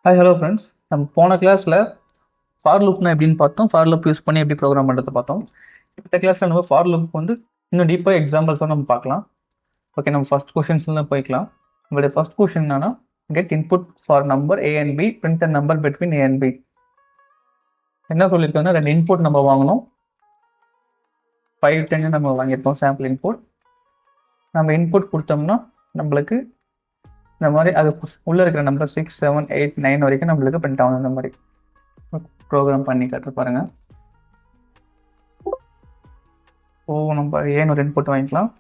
Hi hello friends. நம்ம போன கிளாஸில் ஃபார் லூப்னா எப்படின்னு பார்த்தோம். ஃபார் லூப் யூஸ் பண்ணி எப்படி ப்ரோக்ராம் பண்ணுறது பார்த்தோம். இந்த கிளாஸில் நம்ம ஃபார் லூப் வந்து இன்னும் டீப்பாக எக்ஸாம்பிள்ஸாக நம்ம பார்க்கலாம். ஓகே, நம்ம ஃபர்ஸ்ட் கொஷின்ஸ்லாம் போய்க்கலாம். நம்மளுடைய ஃபர்ஸ்ட் கொஷின் என்னன்னா, get input for number A and B, print the number between A and B. என்ன சொல்லியிருக்காங்கன்னா, ரெண்டு இன்புட் நம்ம வாங்கணும். 5, 10 நம்ம வாங்கியிருக்கோம் சாம்பிள் இன்புட். நம்ம இன்புட் கொடுத்தோம்னா நம்மளுக்கு இந்த மாதிரி அது உள்ளே இருக்கிற நம்பர் 6, 7, 8, 9 வரைக்கும் நம்மளுக்கு பிரிண்ட் ஆகணும். இந்த மாதிரி ப்ரோக்ராம் பண்ணி காட்டு பாருங்க. நம்ம ஏன் ஒரு இன்புட் வாங்கிக்கலாம்.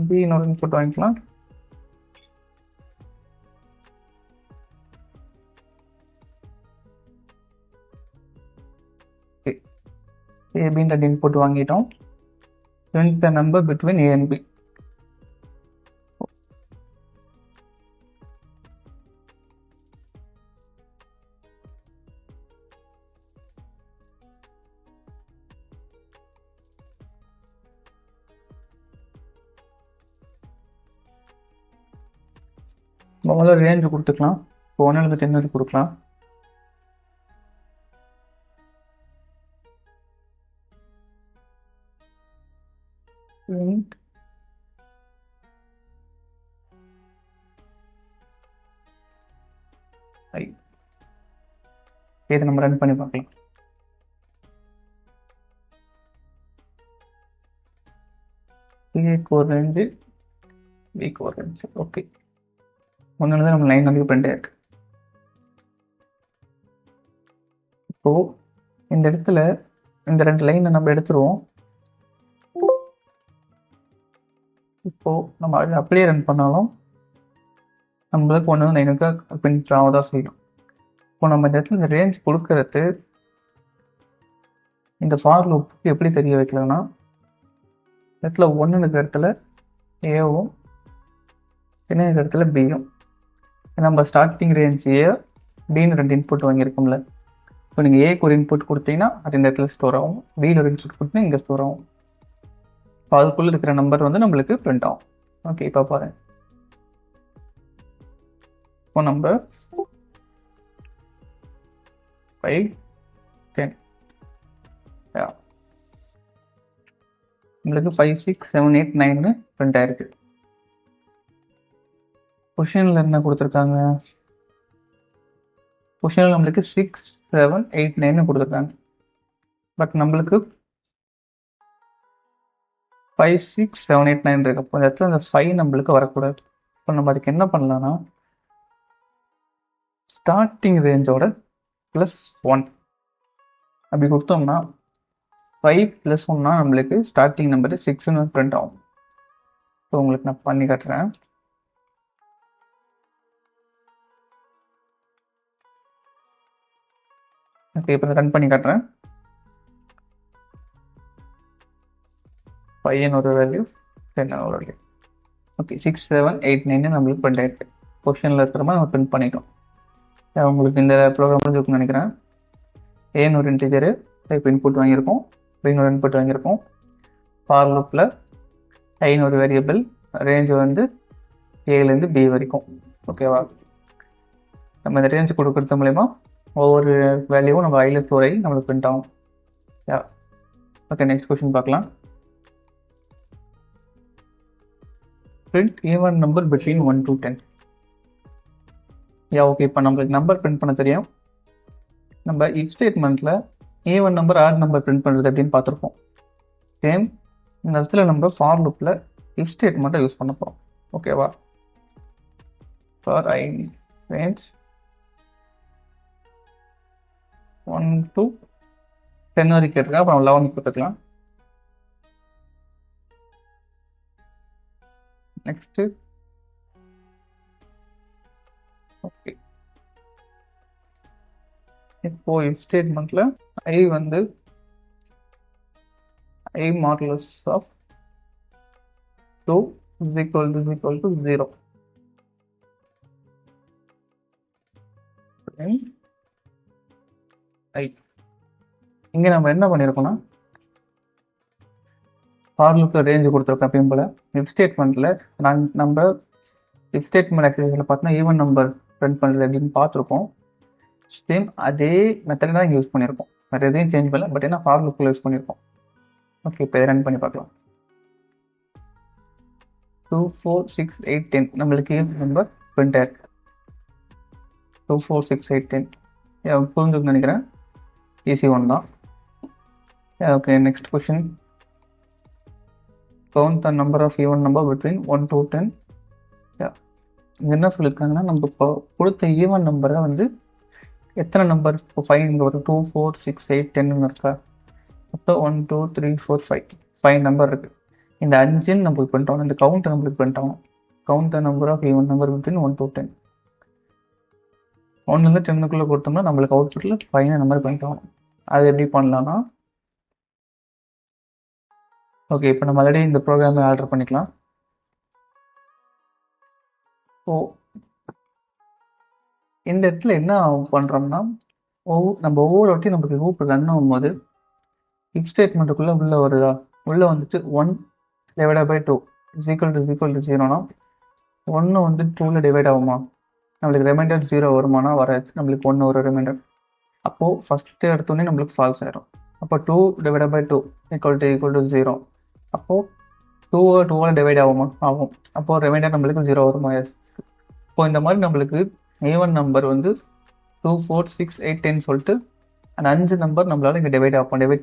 பி ஒரு இன்புட் வாங்கிக்கலாம். ஏபின்ற இன்புட் வாங்கிட்டோம். print the number between A and B. முதல்ல ரேஞ்ச் கொடுத்துக்கலாம். 1 to 10 கொடுக்கலாம். இதை நம்ம ரன் பண்ணி பார்க்கலாம். A range, B range. Okay, ஒன்று நம்ம லைன் வந்து பிரிண்ட் ஆயிருக்கு. இப்போ இந்த இடத்துல இந்த ரெண்டு லைனை நம்ம எடுத்துருவோம். இப்போ நம்ம அப்படியே ரன் பண்ணாலும் நம்மளுக்கு 1 to 9 பிரிண்ட் ஆகதான் செய்யும். இப்போ நம்ம இந்த இடத்துல இந்த ரேஞ்ச் கொடுக்கறது இந்த ஃபார் லூப்புக்கு எப்படி தெரிய வைக்கலாம்னா, இடத்துல 1 இருக்கிற இடத்துல ஏவும், என்ன இருக்கிற இடத்துல பியும். நம்ம ஸ்டார்டிங் ரேஞ்ச் ஏ, பின்னு ரெண்டு இன்புட் வாங்கியிருக்கோம்ல. இப்போ நீங்கள் ஏக்கு ஒரு இன்புட் கொடுத்தீங்கன்னா அது இந்த இடத்துல ஸ்டோர் ஆகும், பியில் ஒரு இன்புட் கொடுத்தீங்கன்னா இங்கே ஸ்டோர் ஆகும். இப்போ அதுக்குள்ளே இருக்கிற நம்பர் வந்து நம்மளுக்கு பிரிண்ட் ஆகும். ஓகே, இப்போ பாருங்க. இப்போ நம்பர் 5, 10 நம்மளுக்கு 5, 6, 7, 8, 9 பிரிண்ட் ஆயிருக்கு. கொஷினில் என்ன கொடுத்துருக்காங்க? கொஷினில் நம்மளுக்கு 6, 7, 8, 9 கொடுத்துருக்காங்க. பட் நம்மளுக்கு 5, 6, 7, 8, 9 இருக்கு. அப்போ இந்த இடத்துல அந்த 5 நம்மளுக்கு வரக்கூடாது. இப்போ நம்ம அதுக்கு என்ன பண்ணலாம்னா, ஸ்டார்டிங் ரேஞ்சோட +1 அப்படி கொடுத்தோம்னா 5 + 1 நம்மளுக்கு ஸ்டார்டிங் நம்பர் 6 பிரிண்ட் ஆகும். ஸோ உங்களுக்கு நான் பண்ணி காட்டுறேன். ஓகே, இப்போ ரன் பண்ணி காட்டுறேன். 5 ஒரு வேல்யூ, 10 ஒரு வேல்யூ. ஓகே, 6, 7, 8, 9 நம்மளுக்கு பிரிண்ட் ஆயிருக்கு. கொஷனில் இருக்கிற மாதிரி நம்ம பிரிண்ட் பண்ணிட்டோம். உங்களுக்கு இந்த ப்ரோக்ராம் இருக்குன்னு நினைக்கிறேன். ஏன்னு ஒரு இன்டிஜரு டைப் இன்புட் வாங்கியிருக்கோம், பின்னு ஒரு இன்புட் வாங்கியிருக்கோம். ஃபார் லூப்பில் ஐன்னு ஒரு வேரியபிள், ரேஞ்ச் வந்து ஏலேருந்து பி வரைக்கும். ஓகேவா? நம்ம இந்த ரேஞ்ச் கொடுக்கறது மூலயமா ஒவ்வொரு வேல்யூவும் நம்ம ஐயில் ஸ்டோர் ஆகி நம்மளுக்கு பிரிண்ட் ஆகும். ஓகே, நெக்ஸ்ட் கொஸ்டின் பார்க்கலாம். print even number between 1 to 10. ஓகே, இப்போ நம்மளுக்கு நம்பர் பிரிண்ட் பண்ண தெரியும். நம்ம இஃப் ஸ்டேட்மெண்ட்டில் even number, odd number print பண்ணுறது அப்படின்னு பார்த்துருப்போம். சேம் இந்த இடத்துல நம்ம ஃபார் லூப்பில் இஃப் ஸ்டேட்மெண்ட்டை யூஸ் பண்ண போகிறோம். ஓகேவா? ஃபார் ஐ ரேஞ்ச் 1 to 10 வரைக்கும் கேட்டிருக்கேன். அப்புறம் 11 கொடுத்துக்கலாம். நெக்ஸ்ட் ஓகே, இப்போ இஃப் ஸ்டேட்மெண்ட்ல ஐ வந்து I modulus of 2 is equal to 0. I இங்க நம்ம என்ன பண்ணிருக்கோம்னா, ஃபார் லூப்பில் ரேஞ்சு கொடுத்துருக்கோம் எப்பயும் போல். இஃப் ஸ்டேட்மெண்ட்டில் நம்ம இஃப் ஸ்டேட்மெண்ட் எக்ஸசைஸில் பார்த்தீங்கன்னா ஈவன் நம்பர் பிரிண்ட் பண்ணுறது அப்படின்னு பார்த்துருக்கோம். சேம் அதே மெத்தட் தான் யூஸ் பண்ணியிருக்கோம், வேறு எதையும் சேஞ்ச் பண்ணல. பட் என்ன ஃபார் லூப்பில் யூஸ் பண்ணியிருக்கோம். ஓகே, இப்போ இதை ரன் பண்ணி பார்க்கலாம். 2 4 6 8 10 நம்மளுக்கு ஈவன் நம்பர் பிரிண்ட் ஆயிருக்கு. 2 4 6 8 10 புரிஞ்சுக்கணும்னு நினைக்கிறேன். ஈஸி ஒன் தான். Okay, next question. Count the number of even number between 1 to 10. என்ன சொல்லியிருக்காங்கன்னா, நம்ம இப்போ கொடுத்த ஈவன் நம்பரை வந்து எத்தனை நம்பர் இப்போ 5 இங்கே ஒரு 2 4 6 8 10 இருக்கா, மொத்தம் 1 2 3 4 5 நம்பர் இருக்குது. இந்த 5 நம்மளுக்கு பிரிண்ட் ஆகணும், இந்த கவுண்ட் நம்மளுக்கு பிரிண்ட் ஆகணும். Count the number of even number between 1 to 10. 1 10 கொடுத்தோம்னா நம்மளுக்கு அவுட்புட்டில் 5 நம்பர் பிரிண்ட் ஆகணும். அது எப்படி பண்ணலாம்னா, ஓகே, இப்போ நம்ம ஆல்ரெடி இந்த ப்ரோக்ராமை ஆர்டர் பண்ணிக்கலாம். ஸோ இந்த இடத்துல என்ன பண்ணுறோம்னா, நம்ம ஒவ்வொரு வாட்டியும் நமக்கு லூப் ரன் ஆகும்போது இஃப் ஸ்டேட்மெண்ட்டுக்குள்ளே உள்ளே வருதா, உள்ளே வந்துட்டு 1 / 2 = 0னா 1 வந்து 2ல் டிவைட் ஆகுமா, நம்மளுக்கு ரிமைண்டர் 0 வருமானா வராது, நம்மளுக்கு 1 ஒரு ரிமைண்டர். அப்போது ஃபஸ்ட்டு எடுத்தோடனே நம்மளுக்கு ஃபால்ஸ் ஆயிடும். அப்போ 2 / 2 = 0. அப்போது 2ஆல் டிவைட் ஆகுமா, ஆகும். அப்போது ரிமைண்டர் நம்மளுக்கு 0 வருமா, எஸ். இப்போ இந்த மாதிரி நம்மளுக்கு ஈவன் நம்பர் வந்து 2 4 6 8 10 சொல்லிட்டு அந்த 5 நம்பர் நம்மளால இங்கே டிவைட்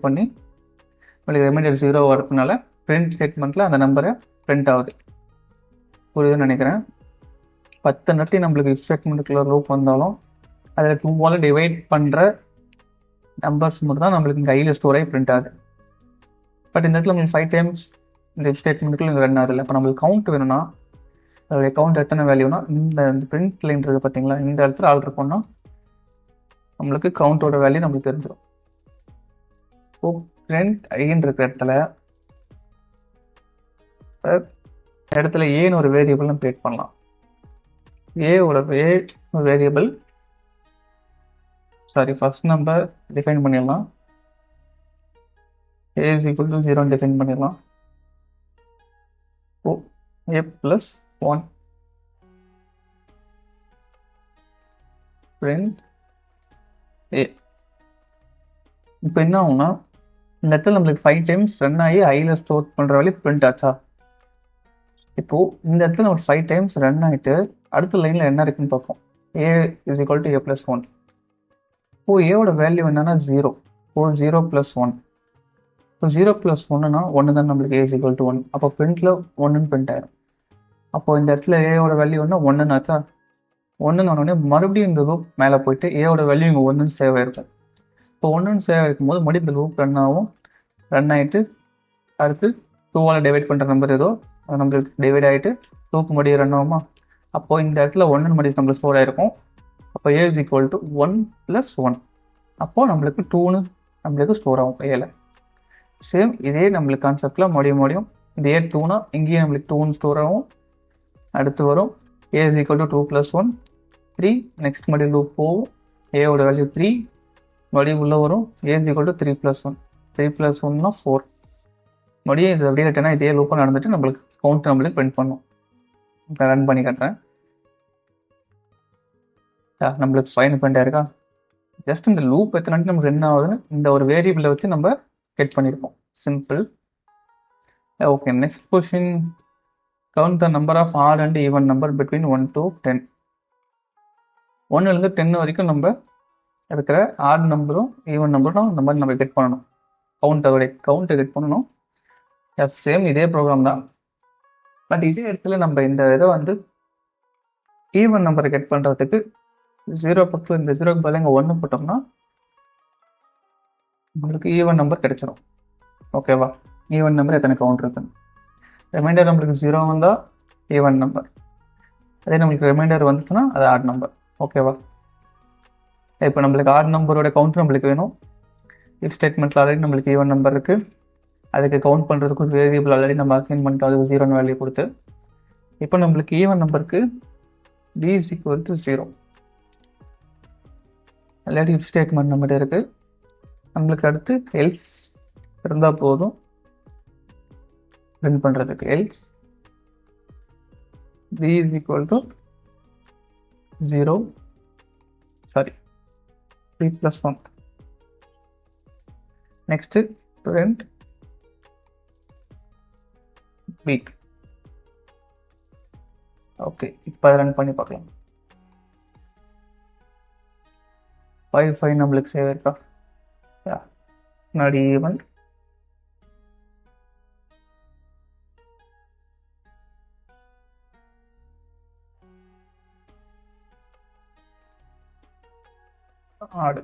பண்ணி நம்மளுக்கு ரிமைண்டர் 0 வரதுனால பிரிண்ட் ஸ்டேட்மெண்ட்டில் அந்த நம்பரை பிரிண்ட் ஆகுது. புரியுதுன்னு நினைக்கிறேன். 10 நட்டி நம்மளுக்கு இஃப் ஸ்டேட்மெண்ட்டுக்குள்ள லூப் வந்தாலும் அதில் 2ஆல் டிவைட் பண்ணுற நம்பர்ஸ் மட்டும் தான் நம்மளுக்கு இங்கே ஐயில் ஸ்டோராகி பிரிண்ட் ஆகுது. பட் இந்த இடத்துல நம்மளுக்கு 5 டைம்ஸ் இந்த இஃப் ஸ்டேட்மெண்ட்டுக்குள்ள இங்கே ரன் ஆகுதில்லை. இப்போ நம்மளுக்கு கவுண்ட் வேணும்னா, அதோடைய கவுண்ட் எத்தனை வேல்யூனா இந்த பிரிண்ட் லைன் இருக்குது பார்த்தீங்களா, இந்த இடத்துல ஆல்டர் பண்ணால் நம்மளுக்கு கவுண்டோட வேல்யூ நம்மளுக்கு தெரிஞ்சிடும். இப்போ பிரிண்ட் ஐன்னு இருக்கிற இடத்துல ஏன்னு ஒரு வேரியபிள் நம்ம கிரியேட் பண்ணலாம். வேரியபிள் ஃபர்ஸ்ட் நம்பர் டிஃபைன் பண்ணிடலாம். a = 0 டிஃபைன் பண்ணிடலாம். ஓ a + 1 print a. இப்போ என்ன ஆகும்னா, இந்த இடத்துல நம்மளுக்கு 5 டைம்ஸ் ரன் ஆகி ஐயில் ஸ்டோர் பண்ணுற வேல்யூ பிரிண்ட் ஆச்சா. இப்போது இந்த இடத்துல நம்ம 5 டைம்ஸ் ரன் ஆகிட்டு அடுத்த லைனில் என்ன இருக்குன்னு பார்ப்போம். a = a + 1. இப்போது ஏவோட வேல்யூ என்னன்னா 0. இப்போ 0 + 1. இப்போ 0 + 1னா 1 தான் நம்மளுக்கு a = 1. அப்போ பிரிண்ட்டில் 1ன்னு பிரிண்ட் ஆயிடும். அப்போது இந்த இடத்துல ஏவோட வேல்யூ என்ன 1ன்னு ஆச்சா. 1ன்னு உடனே மறுபடியும் இந்த லூப் மேலே போயிட்டு ஏவோட வேல்யூ இங்கே 1ன்னு சேவ் ஆகிருக்கும். இப்போ 1ன்னு சேவ் ஆகிருக்கும் போது மறுபடியும் இந்த லூப் ரன் ஆகிட்டு அடுத்து 2ஆல் டிவைட் பண்ணுற நம்பர் ஏதோ அது நம்மளுக்கு டிவைட் ஆகிட்டு லூப் மறுபடியும் ரன் ஆகுமா. அப்போது இந்த இடத்துல 1ன்னு மறுபடியும் நம்மளுக்கு ஸ்டோர் ஆகிருக்கும். அப்போ a = 1 + 1. அப்போது நம்மளுக்கு 2ன்னு நம்மளுக்கு ஸ்டோர் ஆகும் ஏல. சேம் இதே நம்மளுக்கு கான்செப்டில் மறுபடியும் இதே 2னா இங்கேயும் நம்மளுக்கு 2ன்னு ஸ்டோர் ஆகும். அடுத்து வரும் a = 2 + 1 3. நெக்ஸ்ட் மறுபடியும் லூப் போகும், ஏவோட வேல்யூ 3 மறுபடியும் உள்ளே வரும். a = 3 + 1. 3 + 1னா 4. மறுபடியும் இது அப்படியே கேட்டேன்னா இதே லூப்பாக நடந்துட்டு நம்மளுக்கு கவுண்ட் நம்மளுக்கு பிரிண்ட் பண்ணும். இப்போ ரன் பண்ணி காட்டுறேன். நம்மளுக்கு 5 பிரிண்ட் ஆயிருக்கா. ஜஸ்ட் இந்த லூப் எத்தனை நமக்கு ரன் ஆகுதுன்னு இந்த ஒரு வேரியபிளை வச்சு நம்ம கெட் பண்ணியிருப்போம். Simple. Okay, next question. Count the number of odd and even number between 1 to 10. 1லேருந்து 10 வரைக்கும் நம்ம இருக்கிற ஆட் நம்பரும் ஈவன் நம்பரும் இந்த மாதிரி நம்ம கெட் பண்ணணும். கவுண்ட்டை கெட் பண்ணணும். சேம் இதே ப்ரோக்ராம் தான். பட் இதே இடத்துல நம்ம இந்த இதை வந்து ஈவன் நம்பரை கெட் பண்ணுறதுக்கு 0 பக்கம் இந்த 0க்கு பதிலாக இங்கே 1 போட்டோம்னா நம்மளுக்கு ஈவன் நம்பர் கிடைச்சிடும். ஓகேவா. ஈவன் நம்பர் எத்தனை கவுண்ட் இருக்குன்னு. ரிமைண்டர் நம்மளுக்கு 0 வந்தால் ஈவன் நம்பர், அதே நம்மளுக்கு ரிமைண்டர் வந்துச்சுன்னா அது ஆட் நம்பர். ஓகேவா. இப்போ நம்மளுக்கு ஆட் நம்பரோட கவுண்ட் நம்மளுக்கு வேணும். இஃப் ஸ்டேட்மெண்ட்டில் ஆல்ரெடி நம்மளுக்கு ஈவன் நம்பர் இருக்குது. அதுக்கு கவுண்ட் பண்ணுறதுக்கு ஒரு வேரியபிள் ஆல்ரெடி நம்ம அசைன் பண்ணிட்டோம், அதுக்கு 0ன்னு வேல்யூ கொடுத்து. இப்போ நம்மளுக்கு ஈவன் நம்பருக்கு b = 0 ஆல்ரெடி இஃப் ஸ்டேட்மெண்ட் நம்மகிட்ட இருக்குது. நம்மளுக்கு அடுத்து எல்ஸ் இருந்தால் போதும். பிரிண்ட் பண்ணுறதுக்கு. Else b is equal to 0 3 plus 1. Next print b. Okay, இப்போ ரன் பண்ணி பார்க்கலாம். 5 நம்மளுக்கு சேவ் இருக்கா? முன்னாடி ஈவன் ஆடு.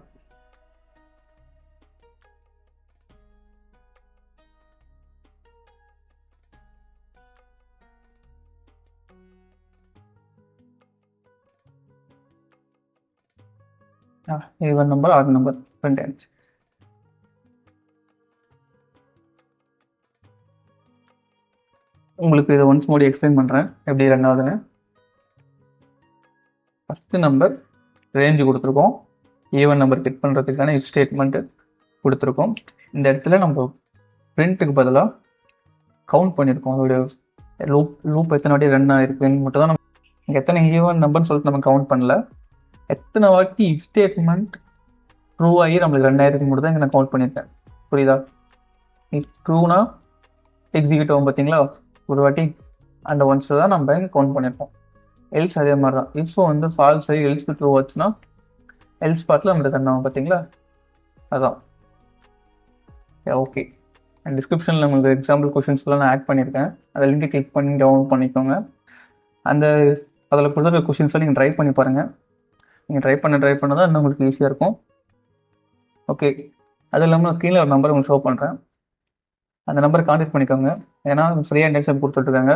Even number odd number print ஆயிடுச்சு. உங்களுக்கு இதை ஒன்ஸ் மோடி எக்ஸ்பிளைன் பண்ணுறேன் எப்படி ரன் ஆகுதுன்னு. ஃபஸ்ட்டு நம்பர் ரேஞ்சு கொடுத்துருக்கோம், ஈவன் நம்பர் செக் பண்ணுறதுக்கான இஃப் ஸ்டேட்மெண்ட்டு கொடுத்துருக்கோம். இந்த இடத்துல நம்ம பிரிண்ட்டுக்கு பதிலாக கவுண்ட் பண்ணியிருக்கோம். அதோடைய லூப் எத்தனை வாட்டி ரன் ஆகிருக்குன்னு மட்டும் தான் நம்ம இங்கே எத்தனை ஈவன் நம்பர்னு சொல்லிட்டு நம்ம கவுண்ட் பண்ணல. எத்தனை வாட்டி இஃப் ஸ்டேட்மெண்ட் ட்ரூ ஆகி நம்மளுக்கு 2000 மட்டும் தான் இங்கே நான் கவுண்ட் பண்ணியிருக்கேன். புரியுதா? இஃப் ட்ரூனா எக்ஸிக்யூட் ஆகும் பார்த்தீங்களா, ஒரு வாட்டி அந்த ஒன்ஸை தான் நம்ம இங்கே கவுண்ட் பண்ணியிருக்கோம். எல்ஸ் அதே மாதிரி தான். இப்போ வந்து ஃபால்ஸ் ஆகி எல்ஸ்க்கு ட்ரூ ஆச்சுன்னா எல்ஸ் பார்ட்டில் நம்மளுக்கு ரன் ஆகும் பார்த்தீங்களா, அதான். ஓகே, டிஸ்கிரிப்ஷனில் உங்களுக்கு எக்ஸாம்பிள் கொஷின்ஸ்லாம் நான் ஆட் பண்ணியிருக்கேன். அதை லிங்கை கிளிக் பண்ணி டவுன்லோட் பண்ணிக்கோங்க. அதில் கொடுத்துருக்க கொஷின்ஸை நீங்கள் ட்ரை பண்ணி பாருங்கள். நீங்கள் ட்ரை பண்ண தான் இன்னும் உங்களுக்கு ஈஸியாக இருக்கும். ஓகே, அது இல்லாமல் நான் ஸ்க்ரீனில் ஒரு நம்பரை உங்களுக்கு ஷோ பண்ணுறேன். அந்த நம்பரை கான்டாக்ட் பண்ணிக்கோங்க. ஏன்னா ஃப்ரீயாக இன்டெக்ஷன் கொடுத்துட்ருக்காங்க.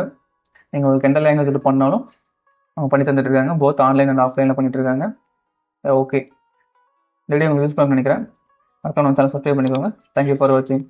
நீங்கள் உங்களுக்கு எந்த லாங்குவேஜில் பண்ணாலும் அவங்க பண்ணி தந்துட்டுருக்காங்க. போத் ஆன்லைன் அண்ட் ஆஃப்லைனில் பண்ணிட்டுருக்காங்க. ஓகே, இந்த வீடியோ உங்களுக்கு யூஸ் பண்ண நினைக்கிறேன். மறக்காம நம்ம சேனல் சப்ஸ்கிரைப் பண்ணிக்கோங்க. தேங்க்யூ ஃபார் வாட்சிங்.